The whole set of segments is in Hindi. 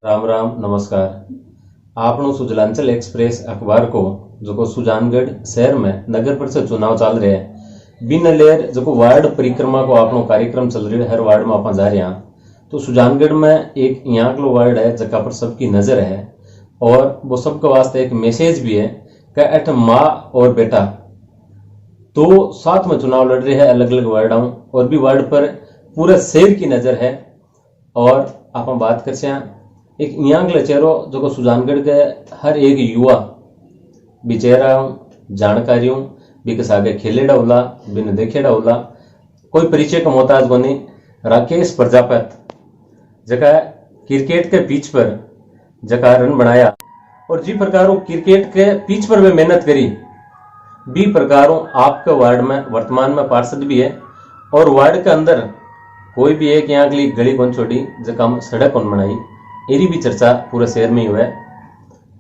राम राम नमस्कार। आपनो सुजलांचल एक्सप्रेस अखबार को जो सुजानगढ़ शहर में नगर परिषद चुनाव चल रहे हैं बिन लेर जो वार्ड परिक्रमा को आपनो कार्यक्रम चल रही है। हर वार्ड में आप जा रहे हैं तो सुजानगढ़ में एक यहाँ का वार्ड है जगह पर सबकी नजर है और वो सबके वास्ते एक मैसेज भी है कि अठ माँ और बेटा तो साथ में चुनाव लड़ रहे हैं अलग अलग वार्डों और भी वार्ड पर पूरे शहर की नजर है। और आप बात कर से एक यहाँ के चेहरो जो सुजानगढ़ के हर एक युवा बिचेरा जानकारियों बिकस आगे खेलेड़ा होला बिन देखेड़ा होला कोई परिचय का मोहताज बने। राकेश प्रजापत जगह क्रिकेट के पिच पर जगह रन बनाया और जी प्रकारों क्रिकेट के पिच पर भी मेहनत करी बी प्रकारों आपके वार्ड में वर्तमान में पार्षद भी है और वार्ड के अंदर कोई भी एक यहाँ के लिए गली कौन छोड़ी जगह सड़क कौन बनाई एरी भी चर्चा पूरे शहर में ही हुआ है।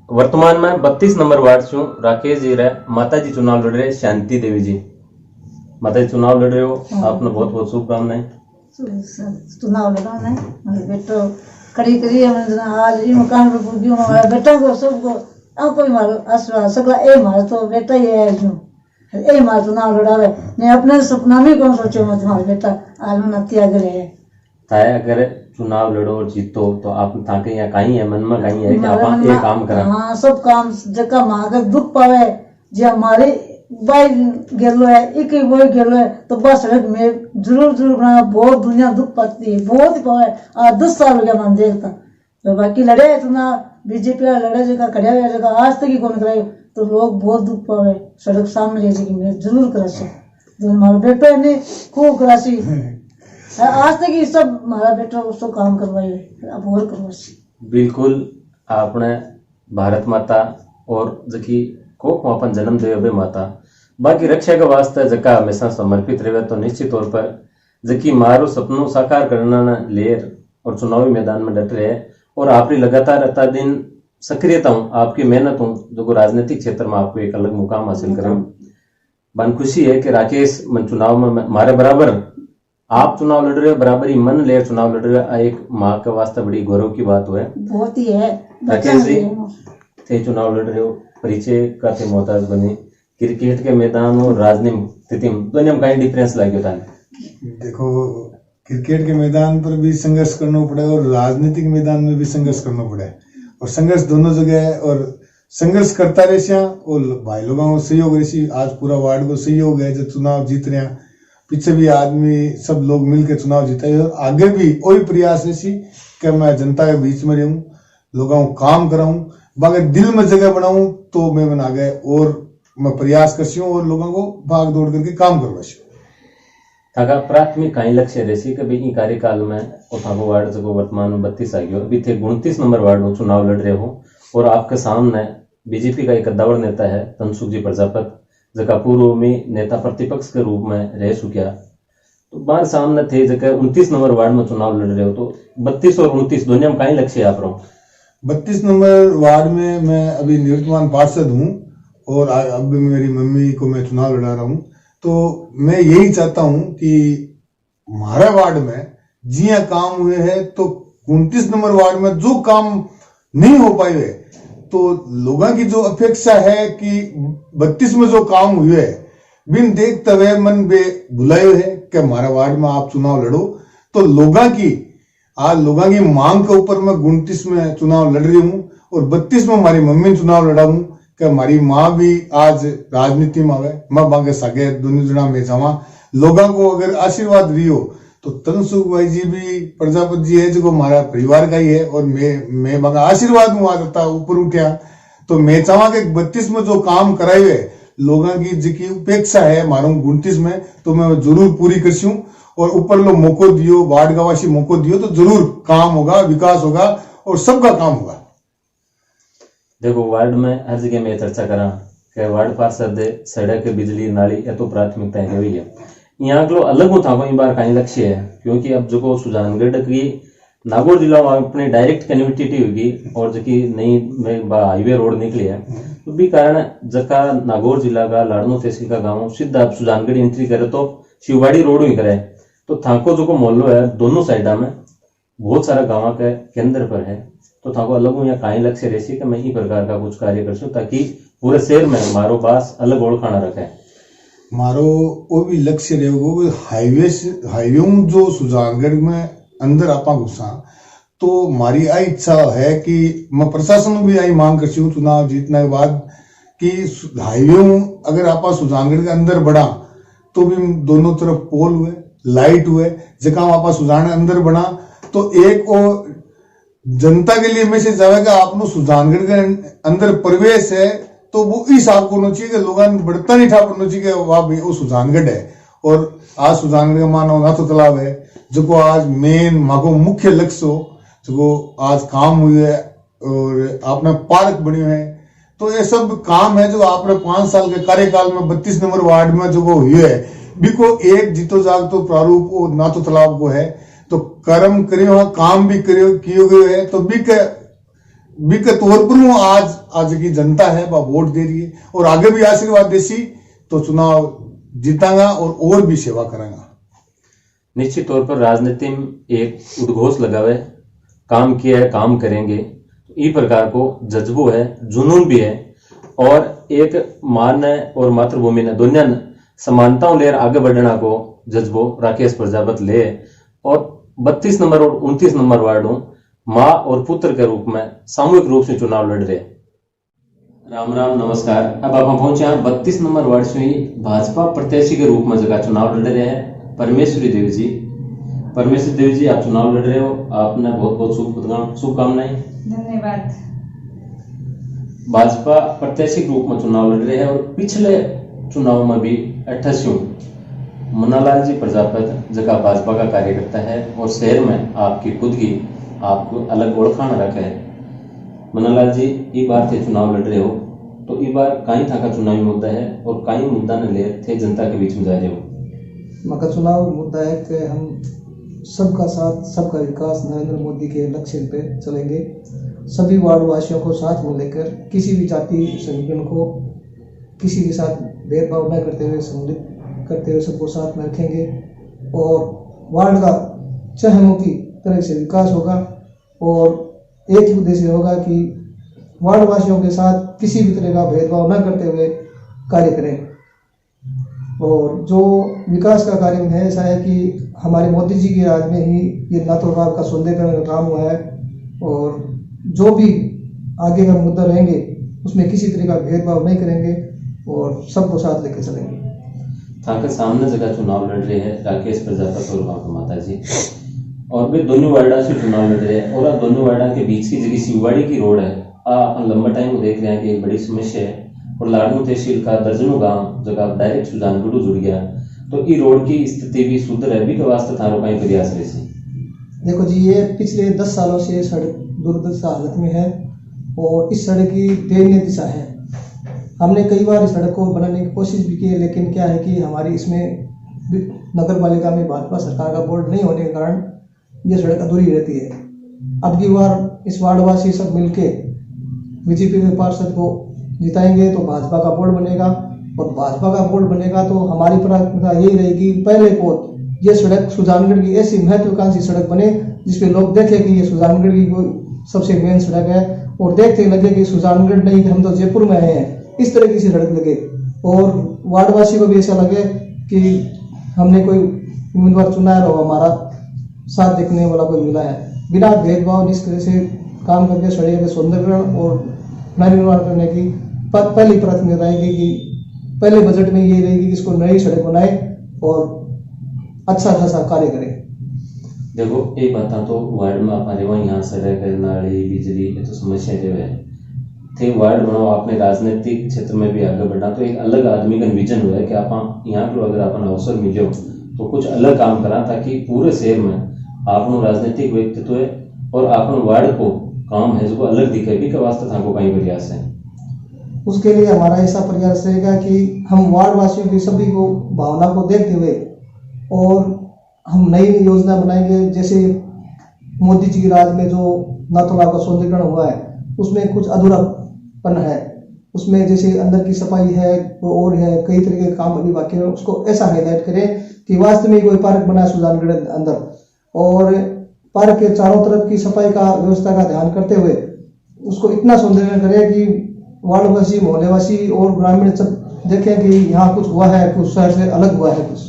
वर्तमान में 32 नंबर वार्ड से राकेश जी रहे माता जी चुनाव लड़ रहे शांति देवी जी। माता जी चुनाव लड़ रहे हो आपने बहुत बहुत शुभकामनाएं। चुनाव लड़ाना है मेरे बेटो कड़ी करी आज ई मकान पर पूजियो हमारा बेटा को सबको आप कोई मारो आशीर्वाद सगला ए मारो तो बेटा ही है जो ए मारो चुनाव लड़ावे ने अपने सपना में कौन सोचो मत हमारा बेटा आज में नतिया करे है ताय अगर चुनाव लड़ो और जीतो तो आप ताके या कहीं है मन में कहीं है कि आप एक काम करा। हां सब काम जका मांगे दुख पावे जे हमारे भाई गेलो है एक ही वो गेलो है तो बस सड़क में जरूर बना बहुत दुनिया दुख पाती है बहुत पावे आज 10 साल हो गया मन देखता तो बाकी लड़े तो ना बीजेपी लड़े जगह खड़ा हुआ जगह आज तक ही कौन कराए तो लोग बहुत दुख पावे सड़क सामने जैसे कि मैं जरूर करा से जो हमारा बेटा ने खूब करासी आज तक ये सब हमारा बेटा उसको काम करवाई अब और करवासी। बिल्कुल आपने भारत माता और जकी को अपन जन्म देवे माता बाकी रक्षा के वास्ते जका हमेशा समर्पित रहे तो निश्चित तौर पर जकी मारो सपनों साकार करना लेर और चुनावी मैदान में डट रहे और आपकी लगातार अता दिन सक्रियता हूँ आपकी मेहनत हूँ जो राजनीतिक क्षेत्र में आपको एक अलग मुकाम हासिल करें। बन खुशी है कि राकेश मन चुनाव में हमारे बराबर आप चुनाव लड़ रहे हो बराबर ही मन ले चुनाव लड़ रहे हो एक माँ के वास्ते बड़ी गौरव की बात हुआ है। बहुत ही है राकेश जी थे चुनाव लड़ रहे हो परिचय का थे मोहताज बने क्रिकेट के मैदान और राजनीतिक स्थिति में दोनों में कहीं डिफरेंस लगे होता है। देखो क्रिकेट के मैदान पर भी संघर्ष करना पड़े और राजनीतिक मैदान में भी संघर्ष करना पड़े और संघर्ष दोनों जगह है और संघर्ष करता रहे और भाई लोगों को सहयोग रही आज पूरा वार्ड को सहयोग है जो चुनाव जीत रहे हैं पीछे भी आदमी सब लोग मिलकर चुनाव जीते और आगे भी वही प्रयास है कि मैं जनता के बीच में रहूं लोगों को काम कराऊं अगर दिल में जगह बनाऊं तो मैं बना गए और मैं प्रयास करती हूँ और लोगों को भाग दौड़ करके काम करवाती हूँ। प्राथमिक कहीं लक्ष्य रही कि भाई कार्यकाल में वार्ड जो वर्तमान में 32 आ गया अभी थे 29 नंबर वार्ड में चुनाव लड़ रहे हो और आपके सामने बीजेपी का एक कद्दावर नेता है तनसुख जी प्रजापत जगह पूर्व में नेता प्रतिपक्ष के रूप में रह चुका तो बाहर सामने थे जगह 29 नंबर वार्ड में चुनाव लड़ रहे हो तो 32 और 29 दोनों में कहीं लक्ष्य आप रहो। 32 नंबर वार्ड में मैं अभी निवर्तमान पार्षद हूँ और अब मेरी मम्मी को मैं चुनाव लड़ा रहा हूँ तो मैं यही चाहता हूँ कि हमारे वार्ड में जिया काम हुए हैं तो 29 नंबर वार्ड में जो काम नहीं हो पाए हुए तो लोगों की जो अपेक्षा है कि 32 में जो काम हुए है बिन देखते हुए मन बे बुलाए है कि हमारा वार्ड में आप चुनाव लड़ो तो लोगों की मांग के ऊपर मैं 29 में चुनाव लड़ रही हूँ और 32 में हमारी मम्मी चुनाव लड़ा हूँ कि हमारी माँ भी आज राजनीति में आवे मैं बागे सगे दोनों जना में जावा लोगों को अगर आशीर्वाद रही हो तो तनसुख भाई जी भी प्रजापति जी है जो हमारा परिवार का ही है और मैं बागा आशीर्वाद में आता ऊपर उठा तो मैं चाहवा कि 32 में जो काम कराए हुए लोगों की जिकी उपेक्षा है मारू 29 में तो मैं जरूर पूरी करती हूँ और ऊपर लोग मौको दियो वार्ड का वासी मौको दियो तो जरूर काम होगा विकास होगा और सबका काम होगा। देखो वार्ड में हर जगह में चर्चा करा कि वार्ड पार्षद सड़क बिजली नाली ये तो प्राथमिकता है हुई है यहाँ के अलग था कोई बार कहीं लक्ष्य है क्योंकि अब जो सुजानगढ़ की नागौर जिला में अपनी डायरेक्ट कनेक्टिविटी होगी और जो नई हाईवे रोड निकली है तो भी कारण जका नागौर जिला का लाड़नो तहसील का गाँव सीधा सुजानगढ़ एंट्री करे तो शिववाड़ी रोड ही करे तो थाको जो मोहल्लो है दोनों साइडा में बहुत सारा गाँव के केंद्र पर है, तो थाको अलग हूँ या काई लक्ष्य रहसी कि मैं ई प्रकार का कुछ कार्य कर ताकि पूरे शहर में मारो पास अलग ओळखाण रखे। मारो वो भी लक्ष्य रहेगा हाईवे जो सुजानगढ़ में अंदर आपा घुसा, तो मारी आई इच्छा है कि मैं प्रशासन में भी आई मांग करती हूँ चुनाव जीतने के बाद कि हाईवे अगर आपा सुजानगढ़ के अंदर बढ़ा तो भी दोनों तरफ पोल हुए, लाइट हुए, जगह आपा सुजान अंदर बना तो एक वो जनता के लिए मैसेज आएगा आपनो सुजानगढ़ के अंदर प्रवेश है तो वो इस आप को चाहिए कि लोगों ने बढ़ता नहीं था पड़ना चाहिए कि वहाँ भी वो सुजानगढ़ है। और आज सुजानगढ़ का मानो नाथो तालाब है जो को आज मेन माको मुख्य लक्ष्य हो जो को आज काम हुए है और आपने पार्क बने हुए हैं, तो ये सब काम है जो आपने 5 साल के कार्यकाल में 32 नंबर वार्ड में जो वो हुए है बिको एक जीतो जाग तो प्रारूप वो नाथो तालाब को है, तो कर्म करियो काम भी करियो किए गए है, तो बिक तौर पर वो आज की जनता है वह वोट दे रही है और आगे भी आशीर्वाद देसी तो चुनाव जीतांगा और भी सेवा करेंगा। निश्चित तौर पर राजनीति में एक उद्घोष लगावे काम किया है काम करेंगे, ई प्रकार को जज्बो है, जुनून भी है और एक मान और मातृभूमि ने दोनों समानताओं लेकर आगे बढ़ना को जज्बो राकेश प्रजापत ले और 32 नंबर और 29 नंबर वार्डों माँ और पुत्र के रूप में सामूहिक रूप से चुनाव लड़ रहे। राम राम नमस्कार। अब आप पहुंचे हैं 32 नंबर वार्ड से ही भाजपा प्रत्याशी के रूप में जगह चुनाव लड़ रहे हैं परमेश्वरी देवी जी। परमेश्वरी देवी जी, आप चुनाव लड़ रहे हो, आपने बहुत बहुत शुभकामनाएं। धन्यवाद। भाजपा प्रत्याशी के रूप में चुनाव लड़ रहे हैं और पिछले चुनाव में भी 88 मुन्नालाल जी प्रजापत जगह भाजपा का कार्यकर्ता है और शहर में आपकी खुद की आपको अलग ओळखाण रखा है। मुन्नालाल जी, ई बार थे चुनाव लड़ रहे हो तो ई बार कहीं था का चुनावी मुद्दा है और कहीं मुद्दा न ले थे जनता के बीच में जा रहे हो। मका चुनाव मुद्दा है कि हम सबका साथ सबका विकास नरेंद्र मोदी के लक्ष्य पे चलेंगे। सभी वार्ड वासियों को साथ में लेकर किसी भी जाति संगठन को किसी के साथ भेदभाव न करते हुए सम्मिलित करते हुए सबको साथ में रखेंगे और वार्ड का चहुमुखी तरह से विकास होगा और एक ही उद्देश्य होगा कि वार्ड वासियों के साथ किसी भी तरह का भेदभाव न करते हुए कार्य करें। और जो विकास का कार्य है ऐसा है कि हमारे मोदी जी के राज में ही ये नाथो तालाब का सौंदर्यकरण का काम हुआ है और जो भी आगे का मुद्दा रहेंगे उसमें किसी तरह का भेदभाव नहीं करेंगे और सबको साथ लेकर चलेंगे। ताकि सामने जगह चुनाव लड़ रहे हैं राकेश प्रजापत और वहां माता जी और वे दोनों वार्डा से चुनाव लड़ रहे हैं और दोनों वार्डा के बीच की जगह शिववाड़ी की रोड है। अपन लंबा टाइम देख रहे हैं कि एक बड़ी समस्या है और लाडनू तहसील का दर्जनों गांव जगह डायरेक्ट सुजानगढ़ जुड़ गया, तो ई रोड की स्थिति भी सुधर है भी के वास्ते थारो कहीं प्रयास रहे। देखो जी, ये पिछले 10 सालों से सड़क दुर्दशा हालत में है और इस सड़क की दयनीय दिशा है। हमने कई बार इस सड़क को बनाने की कोशिश भी की है, लेकिन क्या है कि हमारी इसमें नगर पालिका में भाजपा सरकार का बोर्ड नहीं होने के कारण ये सड़क अधूरी रहती है। अब की बार इस वार्डवासी सब मिलके बीजेपी के पार्षद को जिताएंगे तो भाजपा का बोर्ड बनेगा और भाजपा का बोर्ड बनेगा तो हमारी प्राथमिकता यही रहेगी पहले को ये सड़क सुजानगढ़ की ऐसी महत्वाकांक्षी सड़क बने जिसपे लोग देखें कि ये सुजानगढ़ की सबसे मेन सड़क है और देखते लगे कि सुजानगढ़ नहीं हम तो जयपुर में आए हैं, इस तरह की सड़क लगे और वार्डवासी को भी ऐसा लगे कि हमने कोई उम्मीदवार चुना है और हमारा साथ देखने वाला कोई मिला है। बिना भेदभाव निष्क्रिय से काम करके सड़क के सौंदर्यकरण और नवीनीकरण करने की पहली प्राथमिकता रहेगी कि पहले बजट में ये रहेगी कि इसको नई सड़क बनाए और अच्छा खासा कार्य करें। देखो एक बात तो वार्ड में हमारे वहाँ यहाँ सड़क नाली बिजली ये तो समस्या जो है थे वार्ड बनाओ आपने राजनीतिक क्षेत्र में भी आगे बढ़ना, तो एक अलग आदमी का विजन हुआ है कि आप यहाँ पर अगर अपन अवसर मिले तो कुछ अलग काम करा ताकि पूरे शहर में आपनो राजनीतिक व्यक्तित्व है और आपनो वार्ड को काम है जो अलग दिखे भी के वास्ते था को कहीं प्रयास है। उसके लिए हमारा ऐसा प्रयास रहेगा कि हम वार्ड वासियों की सभी को भावना को देखते हुए और हम नई योजना बनाएंगे। जैसे मोदी जी के राज में जो नाथो तालाब का सौंदर्यकरण हुआ है उसमें कुछ अधूरापन है, उसमें जैसे अंदर की सफाई है और है कई तरह के काम अभी बाकी है, उसको ऐसा हाईलाइट करें कि वास्तव में कोई पार्क बना सुजानगढ़ अंदर और पार्क के चारों तरफ की सफाई का व्यवस्था का ध्यान करते हुए उसको इतना सौंदर्य करें कि वार्डवासी, मोहल्लेवासी और ग्रामीण सब देखें कि यहाँ कुछ हुआ है, कुछ शहर से अलग हुआ है कुछ।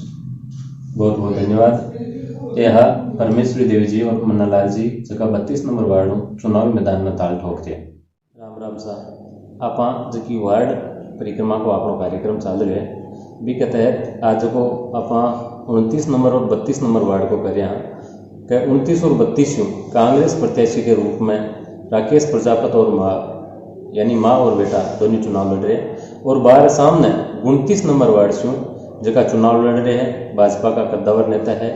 बहुत बहुत धन्यवाद। यह परमेश्वरी देवी जी और मन्नालाल जी जगह 32 नंबर वार्ड चुनावी मैदान में ताल ठोक थे। राम राम साहब, आप जी वार्ड परिक्रमा को आपनो कार्यक्रम चल रहे है बी के तहत आज को आप 29 नंबर और 32 नंबर वार्ड को कर यहाँ 29 और 32 कांग्रेस प्रत्याशी के रूप में राकेश प्रजापत और माँ यानी माँ और बेटा दोनों चुनाव लड़ रहे हैं और बाहर सामने 29 नंबर वार्ड से जगह चुनाव लड़ रहे हैं भाजपा का कद्दावर नेता है,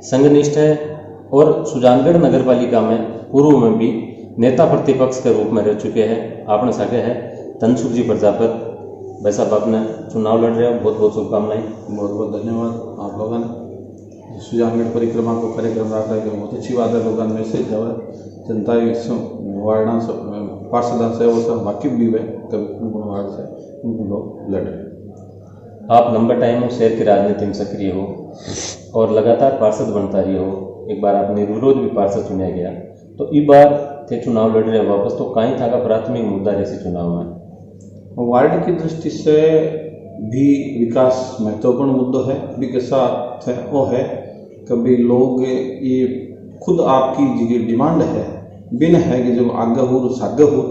संघनिष्ठ है और सुजानगढ़ नगर पालिका में पूर्व में भी नेता प्रतिपक्ष के रूप में रह चुके हैं। आपने सके हैं धनसुख जी प्रजापत भाई साहब, आपने चुनाव लड़ रहे हो, बहुत बहुत शुभकामनाएं। बहुत बहुत धन्यवाद आप लोगों ने सुजानगढ़ परिक्रमा को कार्यक्रम रखा है, बहुत अच्छी बात है। लोगों में से जब जनता वार्डा पार्षदा से वो सब वाकिफ भी है कभी कौन वार्ड से उनको लोग लड़ रहे हैं। आप लंबा टाइम शहर की राजनीति में सक्रिय हो और लगातार पार्षद बनता रही हो, एक बार आप निर्विरोध भी पार्षद चुना गया, तो इस बार थे चुनाव लड़ रहे वापस, तो कहीं था का प्राथमिक मुद्दा जैसे चुनाव में वार्ड की दृष्टि से भी विकास महत्वपूर्ण मुद्दा है। भी के साथ है वो है कभी लोग ये खुद आपकी जो डिमांड है बिन है कि जो आगे हो सागे हो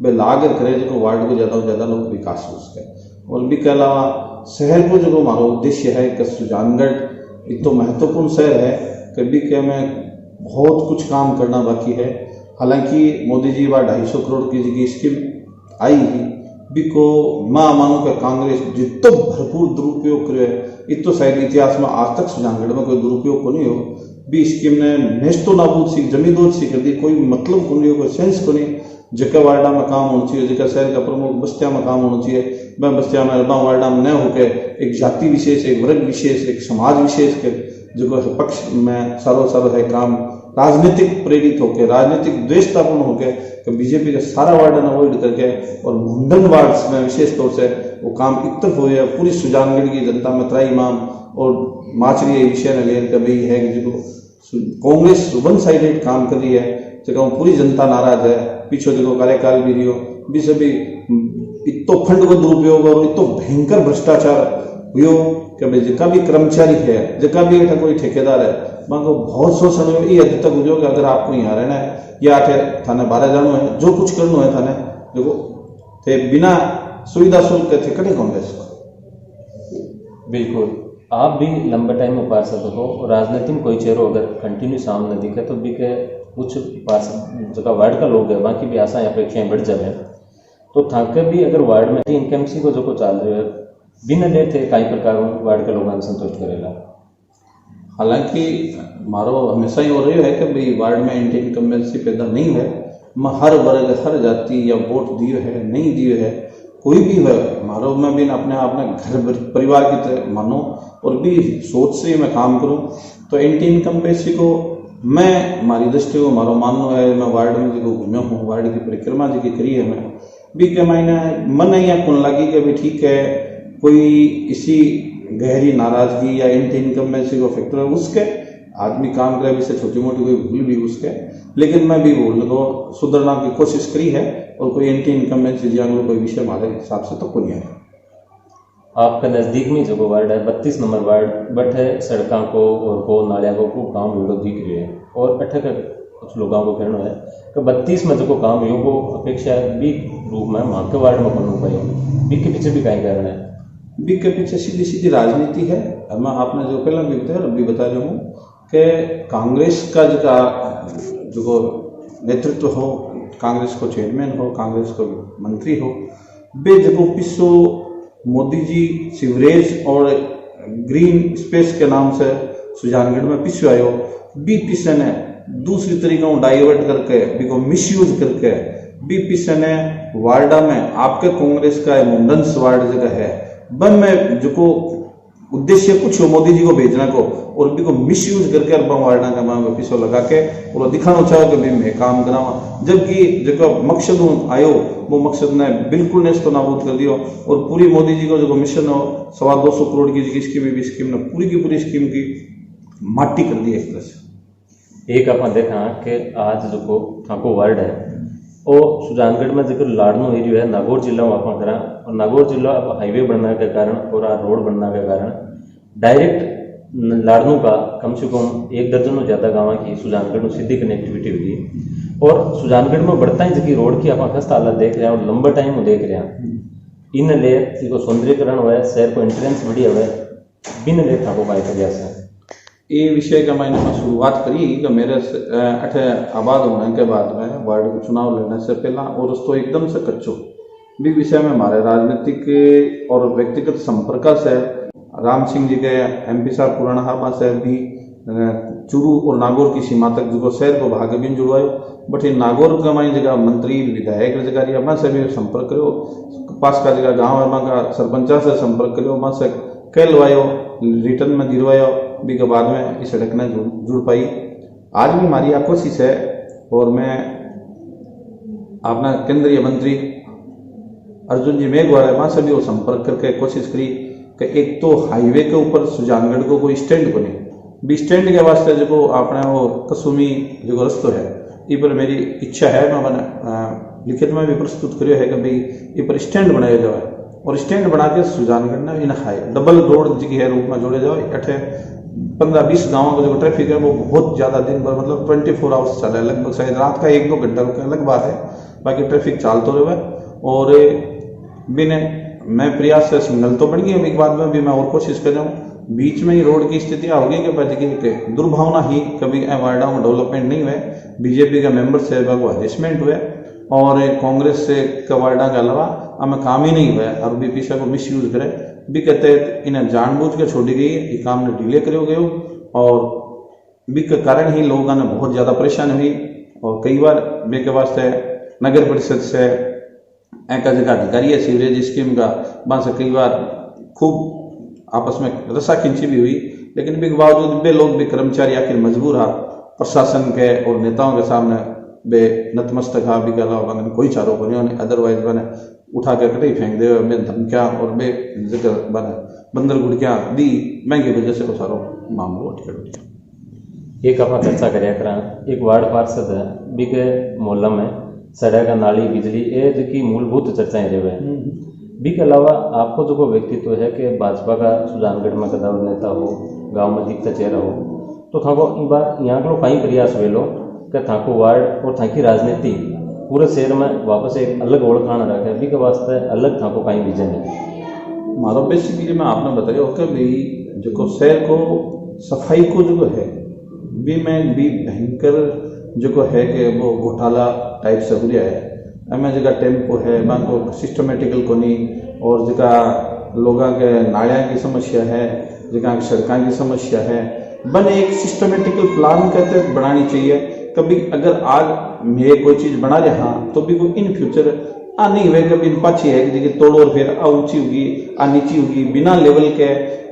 वे लाग करे जो वार्ड को ज़्यादा से ज़्यादा लोग विकास हो सके। और भी के अलावा शहर को जो हमारा उद्देश्य है कि सुजानगढ़ एक तो महत्वपूर्ण शहर है, कभी के में बहुत कुछ काम करना बाकी है। हालांकि मोदी जी बार 250 करोड़ की जी स्कीम आई ही भी को माँ मानो का कांग्रेस जितो भरपूर दुरुपयोग करे इतो शायद इतिहास में आज तक सुजानगढ़ में कोई दुरुपयोग को नहीं हो। भी स्कीम ने नेस्तो नाबूद सी जमींदोज सी कर दी, कोई मतलब को नहीं, कोई सेंस को नहीं। जगह वार्डा में काम होना चाहिए, जगह शहर का प्रमुख बस्तिया में काम होना चाहिए, वह बस्तिया में अर्बा वार्डा में न होकर एक जाति विशेष, एक वर्ग विशेष, एक समाज विशेष के जो पक्ष में सारो है काम राजनीतिक प्रेरित होकर, राजनीतिक द्वेषतापूर्ण होकर कि बीजेपी का सारा वार्ड अवॉइड करके और मुंडन वार्ड में विशेष तौर से वो काम इतर हुए है। पूरी सुजानगढ़ की जनता में त्राई इमाम और माचरी ये विषय ने लेकर भाई है कि जो कांग्रेस वन साइडेड काम कर रही है, जगह पूरी जनता नाराज है। पीछे जो कार्यकाल भी रियो भी सभी इतो फंड को दुरुपयोग और इतो भयंकर भ्रष्टाचार हुयो कि भाई जिका भी कर्मचारी है, जिका भी एक कोई ठेकेदार है, वहाँ को बहुत शोषण ये हद तक हो कि अगर आपको यहाँ रहना है या थाने 12 जानो है, जो कुछ करना है थाने देखो थे बिना सुविधा शुल्क के थे कटे कांग्रेस को। बिल्कुल, आप भी लंबे टाइम में पार्षद हो और राजनीति में कोई चेहरा अगर कंटिन्यू सामने दिखे तो भी के कुछ पार्षद जगह वार्ड का लोग है वहाँ की भी आशाएं अपेक्षाएं बढ़ जाए। तो थाके भी अगर वार्ड में इनकम्सी को जो चल रहे है बिना ले थे कई प्रकार वार्ड के लोगों संतुष्ट करेगा। हालांकि मारो हमेशा ही हो रही है कि भाई वार्ड में एंटी इनकम्बेंसी पैदा नहीं है। मैं हर वर्ग हर जाति या वोट दिए है नहीं दिए है कोई भी है मारो में भी अपने घर परिवार की तरह मानो और भी सोच से मैं काम करूं तो एंटी इनकम्बेंसी को मैं हमारी दृष्टि को मारो मानो है। मैं वार्ड में जो घूमे हूँ, वार्ड की परिक्रमा जी की करी है, मैं भी के मायने मन या कौन लगी कि भाई ठीक है कोई इसी गहरी नाराजगी या एंटी इनकम्बेंसी को फैक्टर है उसके आदमी काम करे भी से छोटी मोटी कोई भूल भी उसके, लेकिन मैं भी भूल को सुधरना की कोशिश करी है और कोई एंटी इनकम्बेंसी जियांग कोई विषय हमारे हिसाब से तो कोई नहीं है। आपका नज़दीक में जो वार्ड है 32 नंबर वार्ड बट है सड़कों को और को नालिया को खूब काम वीडियो दिख रही है और अठे का कुछ लोगों को कहना है कि 32 में जो काम योग अपेक्षा भी रूप में वहाँ के वार्ड में बनू पाए बीक के पीछे भी कहीं कारण है। बीक के पीछे सीधी सीधी राजनीति है। मैं आपने जो पहले भी बताया अभी बता रहा हूँ कि कांग्रेस का जो नेतृत्व हो, कांग्रेस को चेयरमैन हो, कांग्रेस को मंत्री हो, बे जगह पिछो मोदी जी सीवरेज और ग्रीन स्पेस के नाम से सुजानगढ़ में पिछू आयो बी पीछे ने दूसरी तरीकों डाइवर्ट करके बी को मिसयूज करके बी पीछे ने वार्डा में आपके कांग्रेस का मुंडन वार्ड जगह है बन में जो उद्देश्य कुछ हो मोदी जी को भेजना को और भी को मिसयूज करके अरबा वार्डा का मैं पीछे लगा के और दिखाना चाहो कि भाई मैं काम करावा, जबकि जो मकसद आयो वो मकसद ने बिल्कुल नेस्तो नाबूद कर दियो और पूरी मोदी जी को जो मिशन हो 225 करोड़ की स्कीम भी स्कीम ने पूरी की पूरी स्कीम की माटी कर दी एक तरह से। एक आप देखा कि आज जो थाको वार्ड है वो सुजानगढ़ में जो लाडनो एरिया है नागौर जिला में आप करा, और नागौर जिला अब हाईवे बनने के कारण और रोड बनने के कारण डायरेक्ट लाडनू का कम से कम 1 दर्जन ज़्यादा गाँव की सुजानगढ़ में सीधी कनेक्टिविटी होगी। और सुजानगढ़ में बढ़ता ही जी रोड की आप खस्ता हालत देख रहे हैं और लंबा टाइम देख रहे हैं। इन ले जो सौंदर्यकरण हुआ है, शहर को एंट्रेंस बढ़िया हुआ है, बिन ले था पाई कर जैसे ये विषय का मैंने शुरुआत करी कि मेरे अठे आबाद होने के बाद में वार्ड को चुनाव लड़ने से पहला और उसको एकदम से कच्चो भी विषय में हमारे राजनीतिक और व्यक्तिगत संपर्क से राम सिंह जी के MP साहब पुराना हाबा से भी चूरू और नागौर की सीमा तक जो शहर को भाग भी जुड़वायो, बट नागौर का माई जगह मंत्री विधायक जगह अम्मा से भी संपर्क करो, पास का जगह गाँव अम्मा का सरपंचा से संपर्क करो, अम्मा से कहलवायो रिटर्न में दिलवायो भी के बाद में इस सड़क ने जुड़ पाई। आज भी हमारी कोशिश है और मैं अपना केंद्रीय मंत्री अर्जुन जी मेघवाल वहाँ से भी वो संपर्क करके कोशिश करी कि एक तो हाईवे के ऊपर सुजानगढ़ को कोई स्टैंड बने, भी स्टैंड के वास्ते जो अपने वो कसुमी जो रस्तो है ये पर मेरी इच्छा है, मैं लिखित में भी प्रस्तुत करियो है कि भाई ये पर स्टैंड बनाया जाए और स्टैंड बना के सुजानगढ़ ने इन हाई डबल रोड जी है रूप में जोड़े जाए। अठे 15-20 गाँवों का जो ट्रैफिक है वो बहुत ज़्यादा दिन भर मतलब 24 आवर्स चला है, लगभग शायद रात का 1-2 घंटा रुका अलग बात है, बाकी ट्रैफिक चालते रहे। और बिना मैं प्रयास से सिग्नल तो बन गई, एक बाद में भी मैं और कोशिश कर रहा हूँ। बीच में ही रोड की स्थिति होगी कि बच गई कि दुर्भावना ही कभी वार्डा में डेवलपमेंट नहीं हुए, बीजेपी के मेंबर से हरेसमेंट हुए और कांग्रेस से वार्डा के अलावा हमें काम ही नहीं हुआ और भी पीछे को मिस यूज करे भी कहते इन्हें जानबूझ के छोड़ी गई, ये काम ने डिले करो गयो और भी के कारण ही लोगों ने बहुत ज़्यादा परेशान हुई। और कई बार बे के वास्ते नगर परिषद से एक जगह अधिकारी है सीवरेज स्कीम का, वहाँ से कई बार खूब आपस में रस्सा खींची भी हुई, लेकिन भी बावजूद बे लोग भी कर्मचारी आखिर मजबूर हा प्रशासन के और नेताओं के सामने बे नतमस्तक हा भी गला कोई चारों को नहीं, अदरवाइज बने उठा के कटे फेंक दे बे धमकियाँ और बे जिक्र बने बंदर गुड़कियाँ दी महंगी वजह से वो सारो मामलो उठ एक अपना चर्चा कराया करा। एक वार्ड पार्षद है बी के मोहल्ला में सड़क नाली बिजली ये जो मूलभूत चर्चाएं रहे हैं। बी के अलावा आपको जो व्यक्तित्व है कि भाजपा का सुजानगढ़ में कदावर नेता हो, गांव में दिखता चेहरा हो, तो थाको इन बार यहाँ को कई प्रयास हुए लो कि थाको वार्ड और थाकी राजनीति पूरे शहर में वापस एक अलग ओळखाण रखे, बी के वास्ते अलग थाको कई विजन है। मारो बेसिकली मैं आपने बताया कि भाई जो शहर को सफाई को जो है भी में भी भयंकर जो है कि वो घोटाला टाइप से हो रहा है। हमें जगह टेम्पो है वहाँ को सिस्टमेटिकल को नहीं, और जगह लोगों के नालियाँ की समस्या है, जगह सड़कों की समस्या है, बन एक सिस्टमेटिकल प्लान कहते बनानी चाहिए। कभी अगर आज मैं कोई चीज़ बना रहा तो भी कोई इन फ्यूचर आ नहीं हुए कभी इन पाछी है कि तोड़ और फिर आ ऊंची होगी आ नीची होगी, बिना लेवल के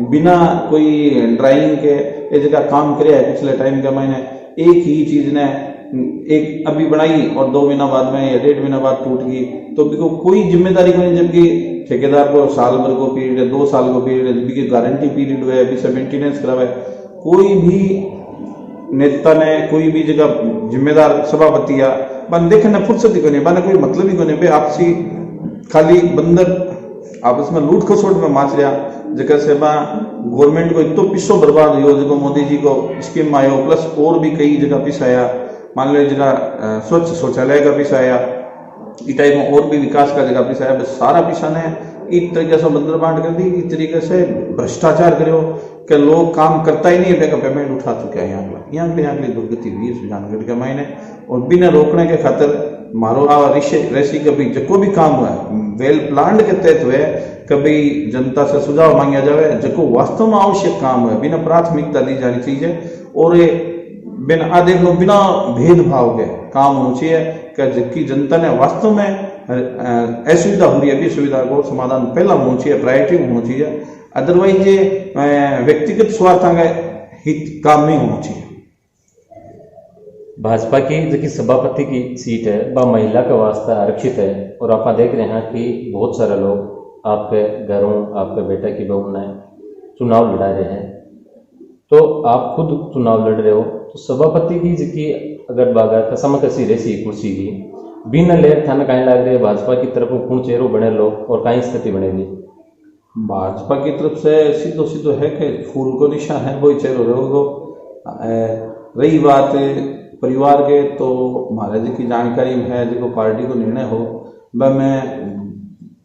बिना कोई ड्राइंग के ये जगह काम करे है। पिछले टाइम के मैंने एक ही चीज़ ने एक अभी बनाई और 2 महीना बाद में या 1.5 महीना बाद टूट गई, तो भी को कोई जिम्मेदारी को नहीं, जबकि ठेकेदार को साल भर को पीरियड है, 2 साल को पीरियड है, जबकि गारंटी पीरियड हुआ है, अभी से मेंटेनेंस करावे। कोई भी नेता ने कोई भी जगह जिम्मेदार सभापति या बन देखने फुर्सत ही को नहीं, बने कोई मतलब ही को नहीं, आपसी खाली बंदर आपस में लूट खसोट में माच रहा जगह से गवर्नमेंट को एक तो पिसो बर्बाद हो जो मोदी जी को स्कीम आयो, प्लस और भी कई जगह पिस आया, मान लो जगह स्वच्छ शौचालय का पिस आया, इस टाइप में और भी विकास का जगह पिस आया, बस सारा पिसा ने एक तरीके से बंदर बांट कर दी, इस तरीके से भ्रष्टाचार करो कि लोग काम करता ही नहीं है, पेमेंट उठा चुके हैं। यहाँ के दुर्गति हुई है सुजानगढ़ के मायने, और बिना रोकने के खातिर मारो रेसी कभी जो भी काम हुआ वेल प्लान्ड के तहत हुए, कभी जनता से सुझाव मांगा जाए जो वास्तव में आवश्यक काम है, बिना प्राथमिकता दी जानी चाहिए, और बिना देख लो बिना भेदभाव के काम होना चाहिए कि जिसकी जनता ने वास्तव में असुविधा हो रही है, भी सुविधा को समाधान पहला होना चाहिए, प्रायोरिटी होना चाहिए। अदरवाइज ये व्यक्तिगत स्वार्थ का हित काम नहीं होना चाहिए। भाजपा की जो सभापति की सीट है वह महिला के वास्ते आरक्षित है, और आप देख रहे हैं कि बहुत सारे लोग आपके घरों आपके बेटे की बहू ने चुनाव लड़ा रहे हैं, तो आप खुद चुनाव लड़ रहे हो, तो सभापति की जिकी अगर बात समक ऐसी रेसी कुर्सी की बिन लेर थाना कहीं लग रही है भाजपा की तरफ कौन चेहरो बने लोग और कहीं स्थिति बनेगी? भाजपा की तरफ से सीधो सीधो है कि फूल को निशान है वही चेहरो रहोगो। रही बात परिवार के, तो हमारे जी की जानकारी में है जो पार्टी को निर्णय हो वह में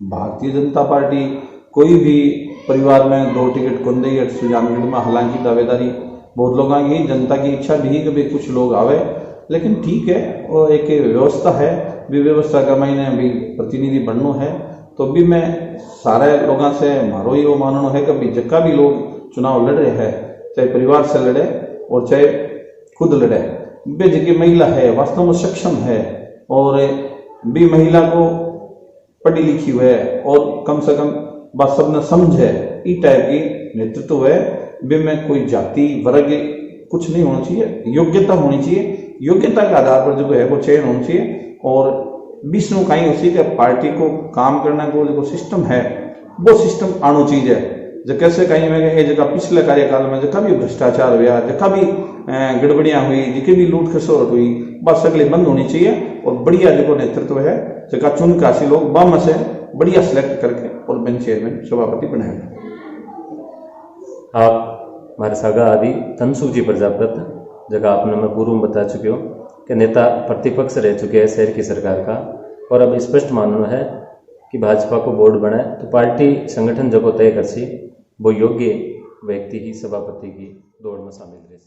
भारतीय जनता पार्टी कोई भी परिवार में 2 टिकट कौन देगी सुजानगढ़ में। हालांकि दावेदारी बहुत लोगों की, जनता की इच्छा भी कि भाई कुछ लोग आवे, लेकिन ठीक है वो एक व्यवस्था है भी व्यवस्था का महीने भी प्रतिनिधि बनना है। तो भी मैं सारे लोगों से मारो ही वो मानना है कि भाई जक्का भी लोग चुनाव लड़ रहे हैं, चाहे परिवार से लड़े और चाहे खुद लड़े, बे जगह महिला है वास्तव में सक्षम है और भी महिला को पढ़ी लिखी हुई है और कम से कम बात सबने समझे इस टाइप की नेतृत्व है। बे में कोई जाति वर्ग कुछ नहीं होना चाहिए, योग्यता होनी चाहिए, योग्यता के आधार पर जो है वो चयन होना चाहिए। और विष्णु कहीं उसी के पार्टी को काम करने को जो सिस्टम है वो सिस्टम आनो चीज है। जो कैसे कहीं में ये जगह पिछले कार्यकाल में जगह भी भ्रष्टाचार हुआ, जगह भी गड़बड़ियां हुई, जिके भी लूट खसोट हुई, बस अगले बंद होनी चाहिए। और बढ़िया जो नेतृत्व है जगह चुन काशी लोग बम से बढ़िया सिलेक्ट करके और बेंच चेयरमैन सभापति बनाएगा। आप हमारे सागा आदि धनसुख जी प्रजापत जगह आपने मैं पूर्व में बता चुके हो कि नेता प्रतिपक्ष रह चुके हैं शहर की सरकार का, और अब स्पष्ट मानना है कि भाजपा को बोर्ड बनाए तो पार्टी संगठन जो तय कर सी वो योग्य व्यक्ति ही सभापति की दौड़ में शामिल रहे।